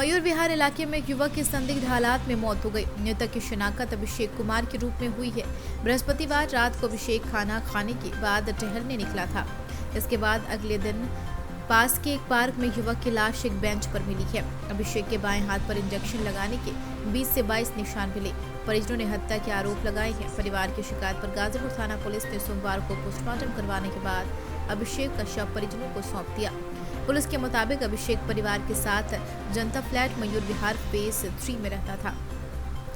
मयूर विहार इलाके में एक युवक की संदिग्ध हालात में मौत हो गई। मृतक की शिनाख्त अभिषेक कुमार के रूप में हुई है। बृहस्पतिवार रात को अभिषेक खाना खाने के बाद टहलने निकला था। इसके बाद अगले दिन पास के एक पार्क में युवक की लाश एक बेंच पर मिली है। अभिषेक के बाएं हाथ पर इंजेक्शन लगाने के 20 से 22 निशान मिले। परिजनों ने हत्या के आरोप लगाए हैं। परिवार की शिकायत पर गाजीपुर थाना पुलिस ने सोमवार को पोस्टमार्टम करवाने के बाद अभिषेक का शव परिजनों को सौंप दिया। पुलिस के मुताबिक अभिषेक परिवार के साथ जनता फ्लैट मयूर विहार फेज 3 में रहता था।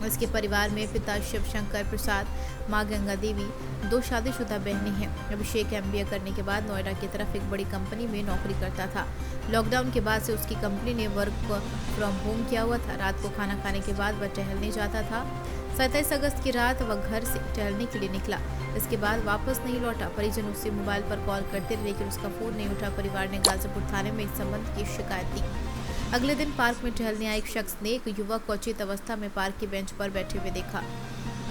इसके परिवार में पिता शिवशंकर प्रसाद, मां गंगा देवी, 2 शादीशुदा बहनें हैं। अभिषेक MBA करने के बाद नोएडा की तरफ एक बड़ी कंपनी में नौकरी करता था। लॉकडाउन के बाद से उसकी कंपनी ने वर्क फ्रॉम होम किया हुआ था। रात को खाना खाने के बाद वह टहलने जाता था। 27 अगस्त की रात वह घर से टहलने के लिए निकला। इसके बाद वापस नहीं लौटा। परिजन उससे मोबाइल पर कॉल करते रहे लेकिन उसका फोन नहीं उठा। परिवार ने गाजीपुर थाने में इस संबंध की शिकायत दी। अगले दिन पार्क में टहलने आए एक शख्स ने एक युवक को अचेत अवस्था में पार्क की बेंच पर बैठे हुए देखा।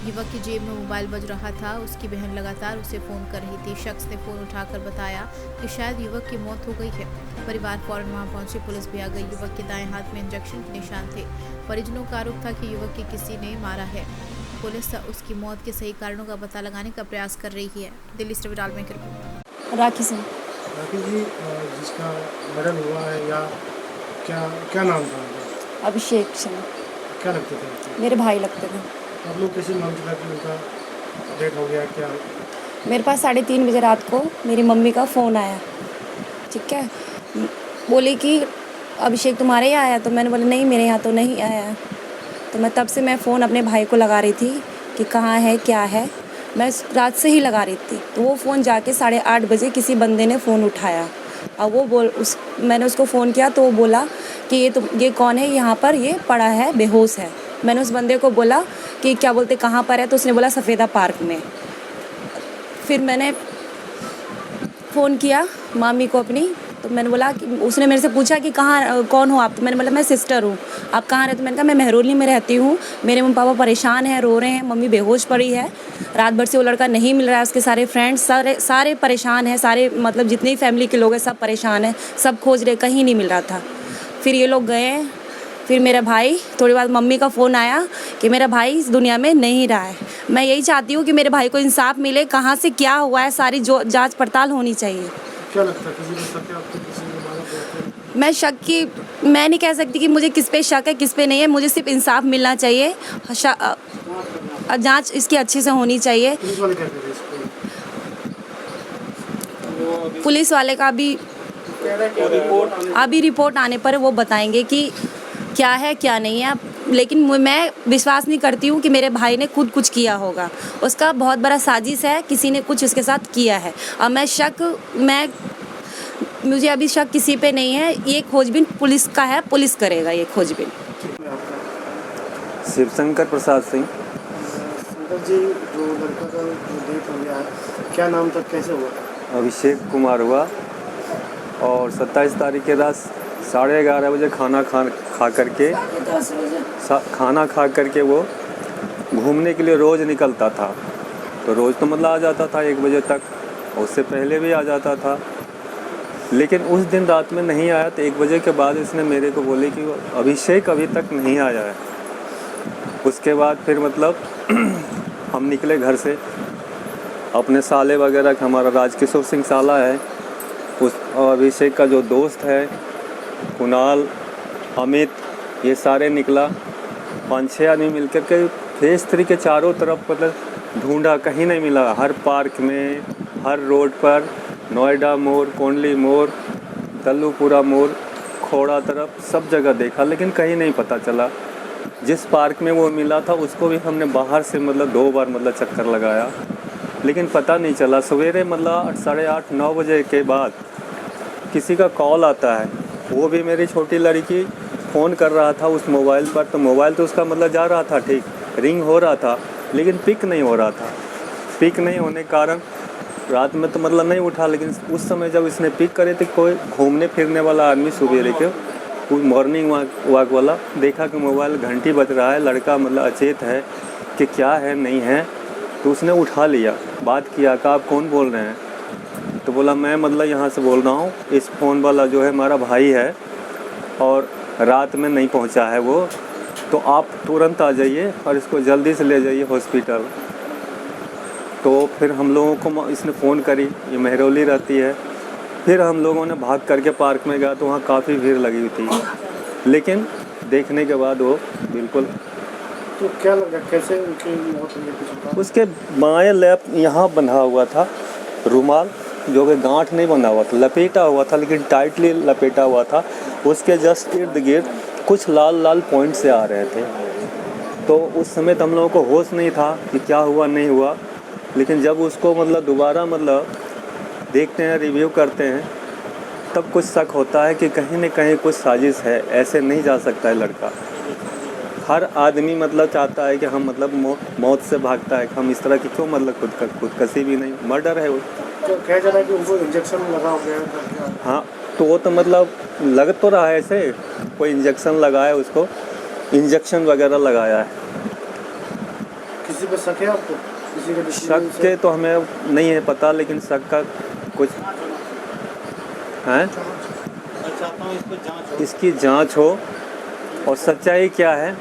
युवक की जेब में मोबाइल बज रहा था। उसकी बहन लगातार उसे फोन कर रही थी। शख्स ने फोन उठाकर बताया कि शायद युवक की मौत हो गई है। परिवार फौरन वहां पहुंची। पुलिस भी आ गई। युवक के दाएं हाथ में इंजेक्शन के निशान थे। परिजनों का आरोप था कि युवक की किसी ने मारा है। पुलिस उसकी मौत के सही कारणों का पता लगाने का प्रयास कर रही है। दिल्ली से विराल में राखी सिंह। राखी जी, जिसका मर्डर हुआ है या क्या नाम था उनका? अभिषेक सिंह। क्या लगते थे आपको? मेरे भाई लगते थे। आप लोग कैसे मालूम चला कि उनका डेथ हो गया? क्या मेरे पास 3:30 बजे रात को मेरी मम्मी का फ़ोन आया। ठीक है, बोली कि अभिषेक तुम्हारे यहाँ आया? तो मैंने बोला नहीं, मेरे यहाँ तो नहीं आया। तो मैं तब से मैं फ़ोन अपने भाई को लगा रही थी कि कहाँ है, क्या है। मैं रात से ही लगा रही थी। तो वो फ़ोन जाके 8:30 बजे किसी बंदे ने फ़ोन उठाया और मैंने उसको फ़ोन किया तो वो बोला कि ये कौन है, यहाँ पर ये पड़ा है, बेहोश है। मैंने उस बंदे को बोला कि क्या बोलते कहाँ पर है? तो उसने बोला सफ़ेदा पार्क में। फिर मैंने फ़ोन किया मामी को अपनी। तो मैंने बोला कि उसने मेरे से पूछा कि कौन हो आप? तो मैंने बोला मैं सिस्टर हूँ। आप कहाँ रहते? मैंने कहा मैं मेहरौली में रहती हूँ। मेरे मम्मी पापा परेशान हैं, रो रहे हैं, मम्मी बेहोश पड़ी है। रात भर से वो लड़का नहीं मिल रहा है। उसके सारे फ्रेंड्स सारे परेशान हैं। सारे मतलब जितने भी फैमिली के लोग हैं सब परेशान हैं। सब खोज रहे, कहीं नहीं मिल रहा था। फिर ये लोग गए। फिर मेरा भाई, थोड़ी बाद मम्मी का फ़ोन आया कि मेरा भाई इस दुनिया में नहीं रहा है। मैं यही चाहती हूँ कि मेरे भाई को इंसाफ मिले। कहाँ से क्या हुआ है, सारी जांच पड़ताल होनी चाहिए। क्या लगता है किसी को शक है आपको? किसी ने मारा तो? मैं नहीं कह सकती कि मुझे किस पे शक है किस पे नहीं है। मुझे सिर्फ इंसाफ मिलना चाहिए। जांच इसकी अच्छे से होनी चाहिए। पुलिस वाले क्या कर रहे हैं इसको? पुलिस वाले का अभी रिपोर्ट आने पर वो बताएंगे कि क्या है क्या नहीं है। लेकिन मैं विश्वास नहीं करती हूँ कि मेरे भाई ने खुद कुछ किया होगा। उसका बहुत बड़ा साजिश है, किसी ने कुछ उसके साथ किया है। और मुझे अभी शक किसी पे नहीं है। ये खोजबीन पुलिस का है, पुलिस करेगा ये खोजबीन। शिवशंकर प्रसाद सिंह। शंकर जी, जो लड़का का जो डेथ हो गया है, क्या नाम था, कैसे हुआ? अभिषेक कुमार हुआ और 27 तारीख के रात 11:30 बजे खाना खा करके वो घूमने के लिए रोज़ निकलता था। तो रोज़ तो मतलब आ जाता था 1 बजे तक, और उससे पहले भी आ जाता था। लेकिन उस दिन रात में नहीं आया। तो 1 बजे के बाद इसने मेरे को बोले कि वो अभिषेक अभी तक नहीं आया है। उसके बाद फिर मतलब हम निकले घर से। अपने साले वगैरह, हमारा राजकिशोर सिंह साला है, उस अभिषेक का जो दोस्त है कुणाल, अमित, ये सारे निकला। 5-6 आदमी मिलकर के फेज 3 के चारों तरफ मतलब ढूंढा, कहीं नहीं मिला। हर पार्क में, हर रोड पर, नोएडा मोड़, कोंडली मोड़, तल्लूपुरा मोड़, खोड़ा तरफ, सब जगह देखा लेकिन कहीं नहीं पता चला। जिस पार्क में वो मिला था उसको भी हमने बाहर से मतलब 2 बार मतलब चक्कर लगाया लेकिन पता नहीं चला। सवेरे मतलब 8:30-9 बजे के बाद किसी का कॉल आता है। वो भी मेरी छोटी लड़की फ़ोन कर रहा था उस मोबाइल पर। तो मोबाइल तो उसका मतलब जा रहा था, ठीक रिंग हो रहा था, लेकिन पिक नहीं हो रहा था। पिक नहीं होने के कारण रात में तो मतलब नहीं उठा। लेकिन उस समय जब इसने पिक करे तो कोई घूमने फिरने वाला आदमी सुबह के मॉर्निंग वॉक वाला देखा कि मोबाइल घंटी बज रहा है, लड़का मतलब अचेत है कि क्या है नहीं है। तो उसने उठा लिया, बात किया कि आप कौन बोल रहे हैं? तो बोला मैं मतलब यहाँ से बोल रहा हूँ। इस फ़ोन वाला जो है हमारा भाई है और रात में नहीं पहुंचा है वो, तो आप तुरंत आ जाइए और इसको जल्दी से ले जाइए हॉस्पिटल। तो फिर हम लोगों को इसने फ़ोन करी, ये मेहरौली रहती है। फिर हम लोगों ने भाग करके पार्क में गया तो वहाँ काफ़ी भीड़ लगी हुई थी, लेकिन देखने के बाद वो बिल्कुल। तो क्या लगा, कैसे उनकी मौत हुई कुछ? उसके बाएं लैप यहाँ बंधा हुआ था रुमाल, जो कि गांठ नहीं बंधा हुआ था, लपेटा हुआ था, लेकिन टाइटली लपेटा हुआ था। उसके जस्ट इर्द गिर्द कुछ लाल लाल पॉइंट से आ रहे थे। तो उस समय तो हम लोगों को होश नहीं था कि क्या हुआ नहीं हुआ, लेकिन जब उसको मतलब दोबारा मतलब देखते हैं, रिव्यू करते हैं, तब कुछ शक होता है कि कहीं न कहीं कुछ साजिश है, ऐसे नहीं जा सकता है लड़का। हर आदमी मतलब चाहता है कि हम मतलब मौत से भागता है, हम इस तरह की क्यों मतलब खुदकशी भी नहीं, मर्डर है वो। तो कह जा रहा है कि उनको इंजेक्शन लगा हो गया है। हाँ, तो वो तो मतलब लग तो रहा है ऐसे, कोई इंजेक्शन लगाया, उसको इंजेक्शन वगैरह लगाया है। किसी पे शक है आपको? किसी के शक के तो हमें नहीं है पता, लेकिन शक का कुछ है, इसकी जांच हो और सच्चाई क्या है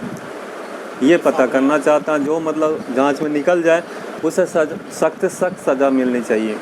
ये पता करना चाहता हूँ। जो मतलब जांच में निकल जाए उसे सख्त से सख्त सज़ा मिलनी चाहिए।